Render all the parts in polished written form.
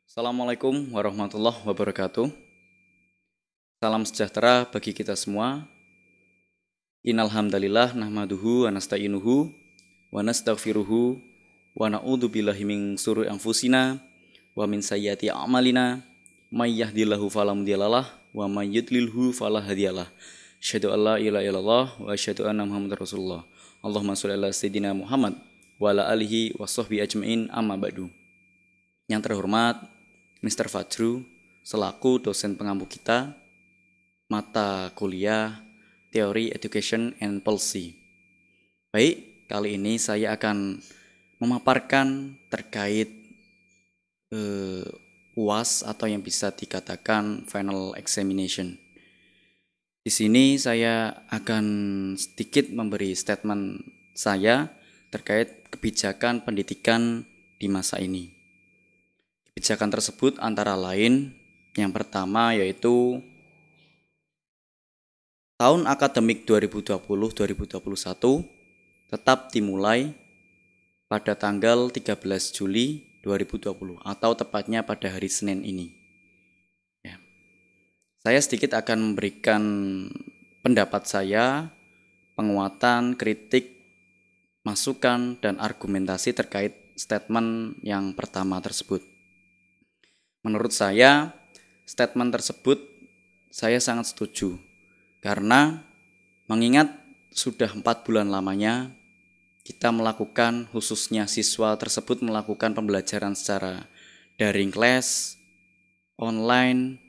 Assalamualaikum warahmatullahi wabarakatuh. Salam sejahtera bagi kita semua. Innal hamdalillah nahmaduhu wa nasta'inuhu wa nastaghfiruhu wa na'udzu billahi min syururi anfusina wa min sayyiati a'malina. May yahdihillahu fala mudhillalah wa may yudlilhu fala hadiyalah. Asyhadu an la ilaha illallah wa asyhadu anna Muhammadar Rasulullah. Allahumma shalli ala sayyidina Muhammad wa ala alihi wa sahbihi ajmain amma ba'du. Yang terhormat Mr. Fajru selaku dosen pengampu kita mata kuliah Teori Education and Policy. Baik, kali ini saya akan memaparkan terkait UAS atau yang bisa dikatakan Final Examination. Di sini saya akan sedikit memberi statement saya terkait kebijakan pendidikan di masa ini. Kebijakan tersebut antara lain yang pertama yaitu tahun akademik 2020-2021 tetap dimulai pada tanggal 13 Juli 2020 atau tepatnya pada hari Senin ini. Ya. Saya sedikit akan memberikan pendapat saya, penguatan, kritik, masukan, dan argumentasi terkait statement yang pertama tersebut. Menurut saya, statement tersebut saya sangat setuju karena mengingat sudah 4 bulan lamanya kita melakukan, khususnya siswa tersebut melakukan pembelajaran secara daring kelas, online,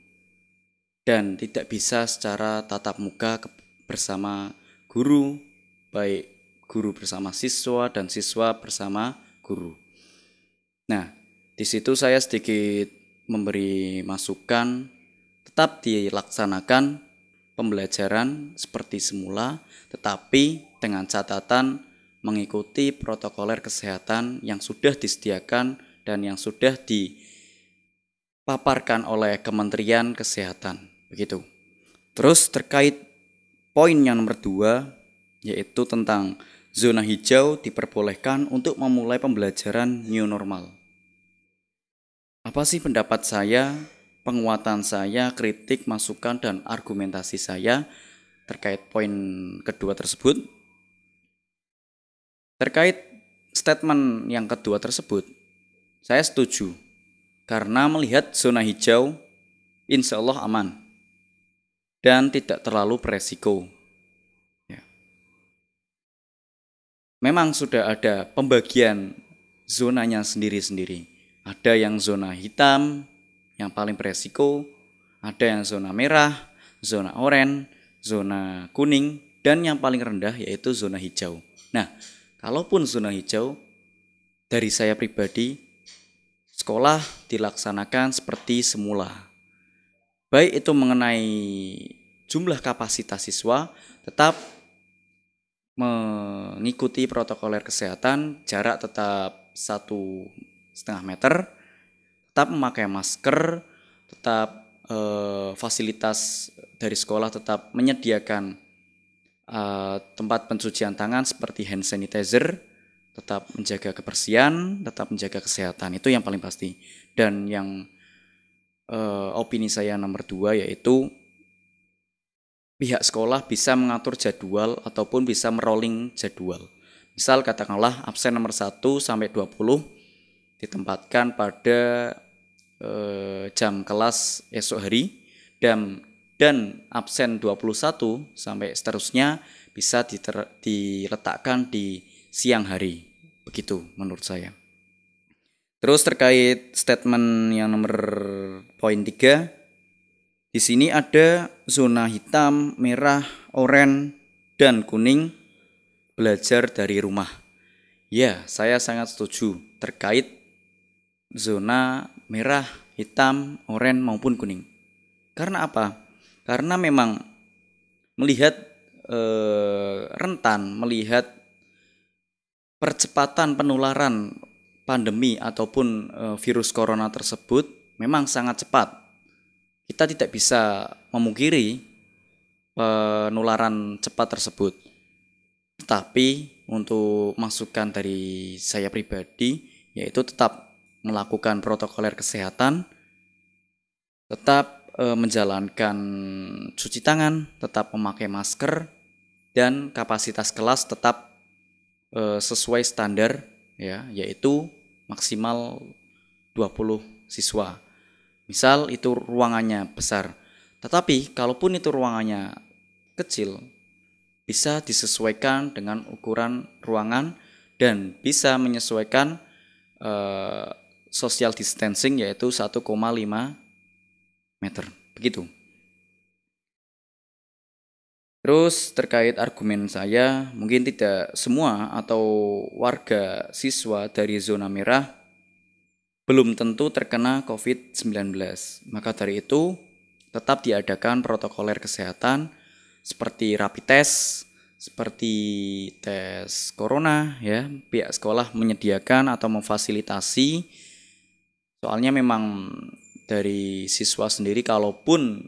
dan tidak bisa secara tatap muka bersama guru, baik guru bersama siswa dan siswa bersama guru. Nah, di situ saya sedikit memberi masukan, tetap dilaksanakan pembelajaran seperti semula, tetapi dengan catatan mengikuti protokoler kesehatan yang sudah disediakan dan yang sudah dipaparkan oleh Kementerian Kesehatan. Begitu. Terus terkait poin yang nomor 2, yaitu tentang zona hijau diperbolehkan untuk memulai pembelajaran new normal. Apa sih pendapat saya, penguatan saya, kritik, masukan, dan argumentasi saya terkait poin kedua tersebut? Terkait statement yang kedua tersebut, saya setuju karena melihat zona hijau insya Allah aman dan tidak terlalu beresiko. Ya. Memang sudah ada pembagian zonanya sendiri-sendiri. Ada yang zona hitam, yang paling beresiko, ada yang zona merah, zona oranye, zona kuning, dan yang paling rendah yaitu zona hijau. Nah, kalaupun zona hijau, dari saya pribadi, sekolah dilaksanakan seperti semula. Baik itu mengenai jumlah kapasitas siswa, tetap mengikuti protokoler kesehatan, jarak tetap 1,5 meter, tetap memakai masker, tetap fasilitas dari sekolah tetap menyediakan tempat pencucian tangan seperti hand sanitizer, tetap menjaga kebersihan, tetap menjaga kesehatan, itu yang paling pasti. Dan yang opini saya nomor 2 yaitu pihak sekolah bisa mengatur jadwal ataupun bisa merolling jadwal. Misal katakanlah absen nomor 1 sampai 20 ditempatkan pada jam kelas esok hari dan absen 21 sampai seterusnya bisa diletakkan di siang hari. Begitu menurut saya. Terus terkait statement yang nomor poin 3, di sini ada zona hitam, merah, oranye, dan kuning belajar dari rumah. Ya, saya sangat setuju terkait zona merah, hitam, oranye maupun kuning. Karena apa? Karena memang melihat rentan, melihat percepatan penularan pandemi ataupun virus corona tersebut memang sangat cepat. Kita tidak bisa memungkiri penularan cepat tersebut. Tetapi untuk masukan dari saya pribadi yaitu tetap melakukan protokoler kesehatan, tetap menjalankan cuci tangan, tetap memakai masker, dan kapasitas kelas tetap sesuai standar ya, yaitu maksimal 20 siswa. Misal itu ruangannya besar, tetapi kalaupun itu ruangannya kecil, bisa disesuaikan dengan ukuran ruangan dan bisa menyesuaikan social distancing, yaitu 1,5 meter. Begitu. Terus terkait argumen saya, mungkin tidak semua atau warga siswa dari zona merah belum tentu terkena COVID-19. Maka dari itu, tetap diadakan protokoler kesehatan seperti rapid test, seperti tes corona ya. Pihak sekolah menyediakan atau memfasilitasi. Soalnya memang dari siswa sendiri kalaupun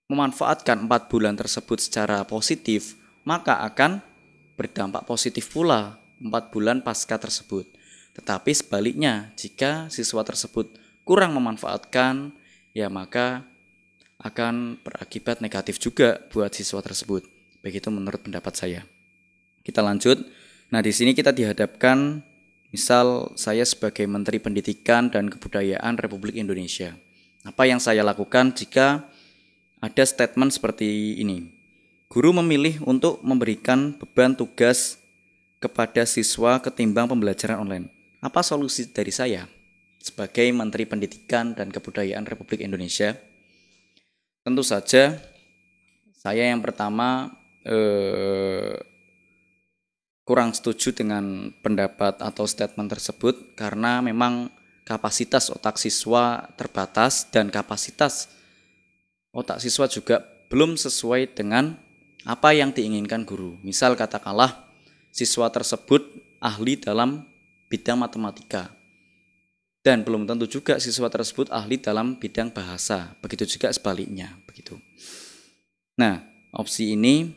memanfaatkan 4 bulan tersebut secara positif, maka akan berdampak positif pula 4 bulan pasca tersebut. Tetapi sebaliknya, jika siswa tersebut kurang memanfaatkan, ya maka akan berakibat negatif juga buat siswa tersebut. Begitu menurut pendapat saya. Kita lanjut. Nah, di sini kita dihadapkan, misal saya sebagai Menteri Pendidikan dan Kebudayaan Republik Indonesia. Apa yang saya lakukan jika ada statement seperti ini? Guru memilih untuk memberikan beban tugas kepada siswa ketimbang pembelajaran online. Apa solusi dari saya sebagai Menteri Pendidikan dan Kebudayaan Republik Indonesia? Tentu saja saya yang pertama kurang setuju dengan pendapat atau statement tersebut, karena memang kapasitas otak siswa terbatas dan kapasitas otak siswa juga belum sesuai dengan apa yang diinginkan guru. Misal katakanlah siswa tersebut ahli dalam bidang matematika, dan belum tentu juga siswa tersebut ahli dalam bidang bahasa. Begitu juga sebaliknya, begitu. Nah, opsi ini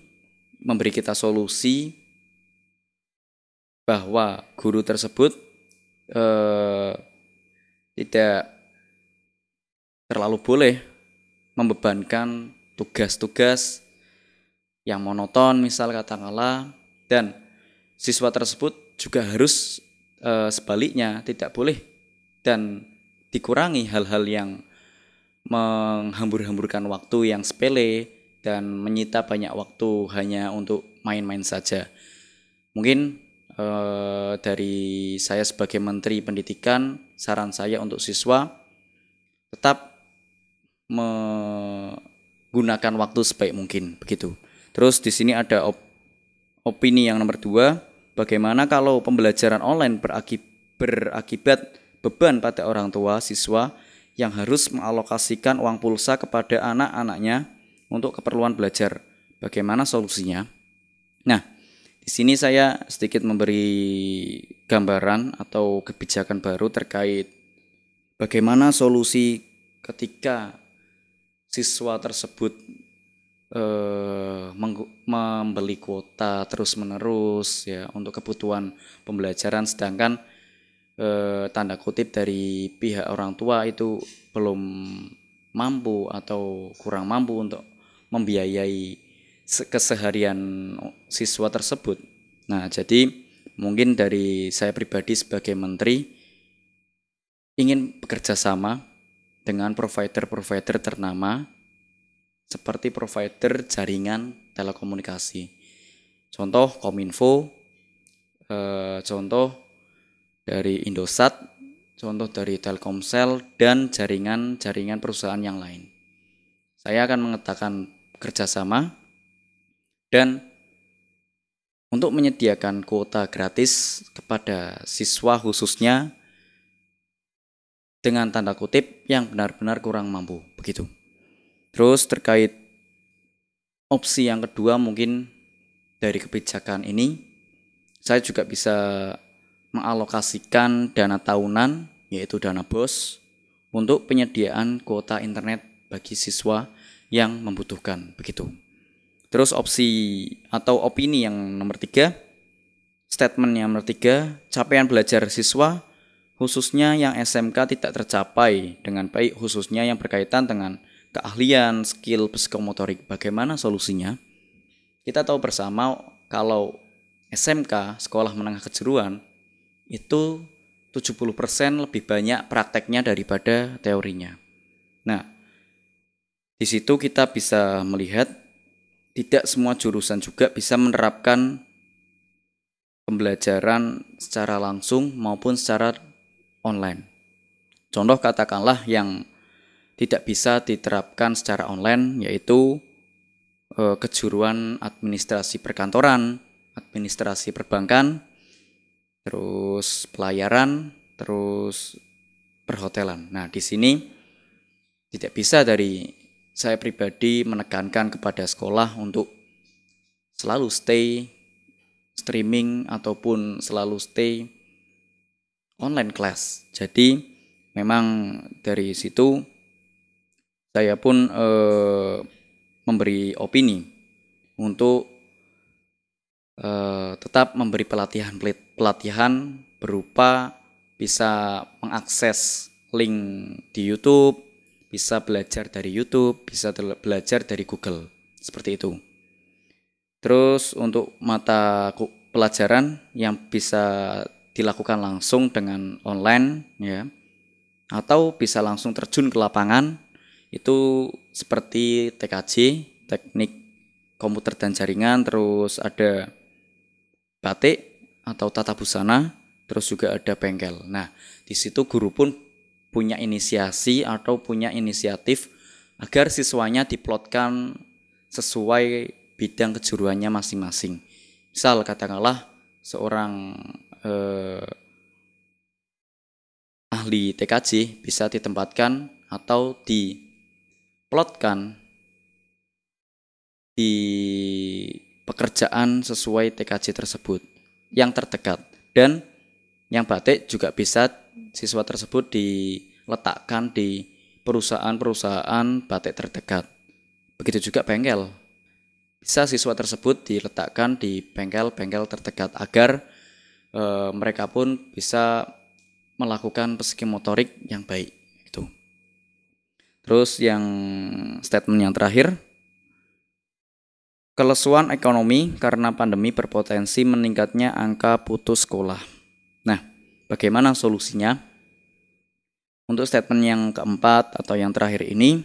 memberi kita solusi bahwa guru tersebut tidak terlalu boleh membebankan tugas-tugas yang monoton, misal katakanlah, dan siswa tersebut juga harus sebaliknya tidak boleh dan dikurangi hal-hal yang menghambur-hamburkan waktu yang sepele dan menyita banyak waktu hanya untuk main-main saja. Mungkin dari saya sebagai Menteri Pendidikan, saran saya untuk siswa tetap menggunakan waktu sebaik mungkin, begitu. Terus di sini ada opini yang nomor 2, bagaimana kalau pembelajaran online berakibat beban pada orang tua siswa yang harus mengalokasikan uang pulsa kepada anak-anaknya untuk keperluan belajar. Bagaimana solusinya? Nah, di sini saya sedikit memberi gambaran atau kebijakan baru terkait bagaimana solusi ketika siswa tersebut membeli kuota terus-menerus ya untuk kebutuhan pembelajaran, sedangkan tanda kutip dari pihak orang tua itu belum mampu atau kurang mampu untuk membiayai keseharian siswa tersebut. Nah, jadi mungkin dari saya pribadi sebagai menteri ingin bekerja sama dengan provider-provider ternama seperti provider jaringan telekomunikasi. Contoh Kominfo, contoh dari Indosat, contoh dari Telkomsel, dan jaringan-jaringan perusahaan yang lain. Saya akan mengatakan kerjasama dan untuk menyediakan kuota gratis kepada siswa khususnya dengan tanda kutip yang benar-benar kurang mampu, begitu. Terus terkait opsi yang kedua, mungkin dari kebijakan ini saya juga bisa mengalokasikan dana tahunan, yaitu dana BOS, untuk penyediaan kuota internet bagi siswa yang membutuhkan, begitu. Terus opsi atau opini yang nomor 3, statement yang nomor 3, capaian belajar siswa khususnya yang SMK tidak tercapai dengan baik, khususnya yang berkaitan dengan keahlian, skill psikomotorik. Bagaimana solusinya? Kita tahu bersama kalau SMK, sekolah menengah kejuruan, itu 70% lebih banyak prakteknya daripada teorinya. Nah, di situ kita bisa melihat tidak semua jurusan juga bisa menerapkan pembelajaran secara langsung maupun secara online. Contoh katakanlah yang tidak bisa diterapkan secara online yaitu kejuruan administrasi perkantoran, administrasi perbankan, terus pelayaran, terus perhotelan. Nah, di sini tidak bisa dari saya pribadi menekankan kepada sekolah untuk selalu stay streaming ataupun selalu stay online class. Jadi memang dari situ saya pun memberi opini untuk tetap memberi pelatihan berupa bisa mengakses link di YouTube, bisa belajar dari YouTube, bisa belajar dari Google, seperti itu. Terus untuk mata pelajaran yang bisa dilakukan langsung dengan online ya, atau bisa langsung terjun ke lapangan, itu seperti TKJ, teknik komputer dan jaringan, terus ada batik atau tata busana, terus juga ada bengkel. Nah, di situ guru pun punya inisiasi atau punya inisiatif agar siswanya diplotkan sesuai bidang kejuruannya masing-masing. Misal katakanlah seorang ahli TKJ bisa ditempatkan atau diplotkan di pekerjaan sesuai TKJ tersebut yang terdekat, dan yang batik juga bisa siswa tersebut diletakkan di perusahaan-perusahaan batik terdekat. Begitu juga bengkel, bisa siswa tersebut diletakkan di bengkel-bengkel terdekat agar mereka pun bisa melakukan psikomotorik yang baik. Itu. Terus yang statement yang terakhir, kelesuan ekonomi karena pandemi berpotensi meningkatnya angka putus sekolah. Nah, bagaimana solusinya? Untuk statement yang keempat atau yang terakhir ini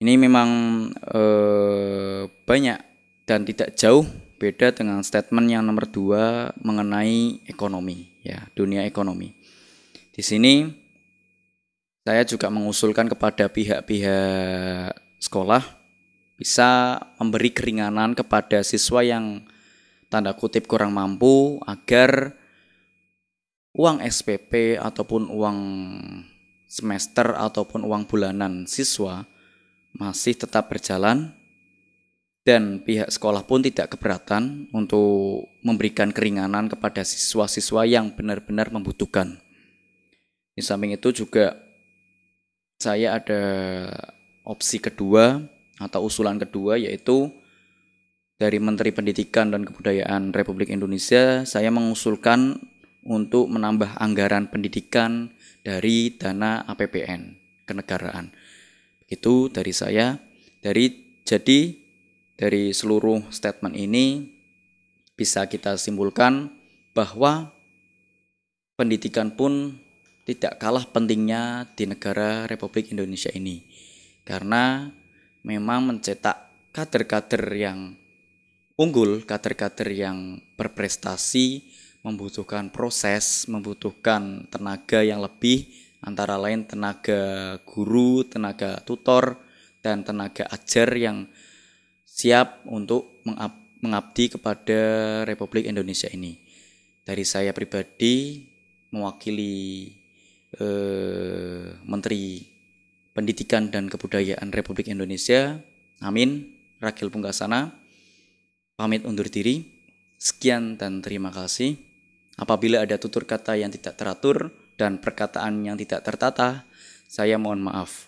memang banyak dan tidak jauh beda dengan statement yang nomor 2 mengenai ekonomi, ya, dunia ekonomi. Di sini saya juga mengusulkan kepada pihak-pihak sekolah bisa memberi keringanan kepada siswa yang tanda kutip kurang mampu agar uang SPP ataupun uang semester ataupun uang bulanan siswa masih tetap berjalan, dan pihak sekolah pun tidak keberatan untuk memberikan keringanan kepada siswa-siswa yang benar-benar membutuhkan. Di samping itu juga saya ada opsi kedua atau usulan kedua, yaitu dari Menteri Pendidikan dan Kebudayaan Republik Indonesia, saya mengusulkan untuk menambah anggaran pendidikan dari dana APBN kenegaraan. Itu dari saya. Jadi dari seluruh statement ini bisa kita simpulkan bahwa pendidikan pun tidak kalah pentingnya di negara Republik Indonesia ini, karena memang mencetak kader-kader yang unggul, kader-kader yang berprestasi membutuhkan proses, membutuhkan tenaga yang lebih, antara lain tenaga guru, tenaga tutor, dan tenaga ajar yang siap untuk mengabdi kepada Republik Indonesia ini. Dari saya pribadi mewakili Menteri Pendidikan dan Kebudayaan Republik Indonesia, Amin Ragil Pungkasana, pamit undur diri. Sekian dan terima kasih. Apabila ada tutur kata yang tidak teratur dan perkataan yang tidak tertata, saya mohon maaf.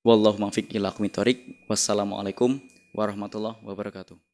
Wallahu muwaffiq ila aqwamit thoriq. Wassalamualaikum warahmatullahi wabarakatuh.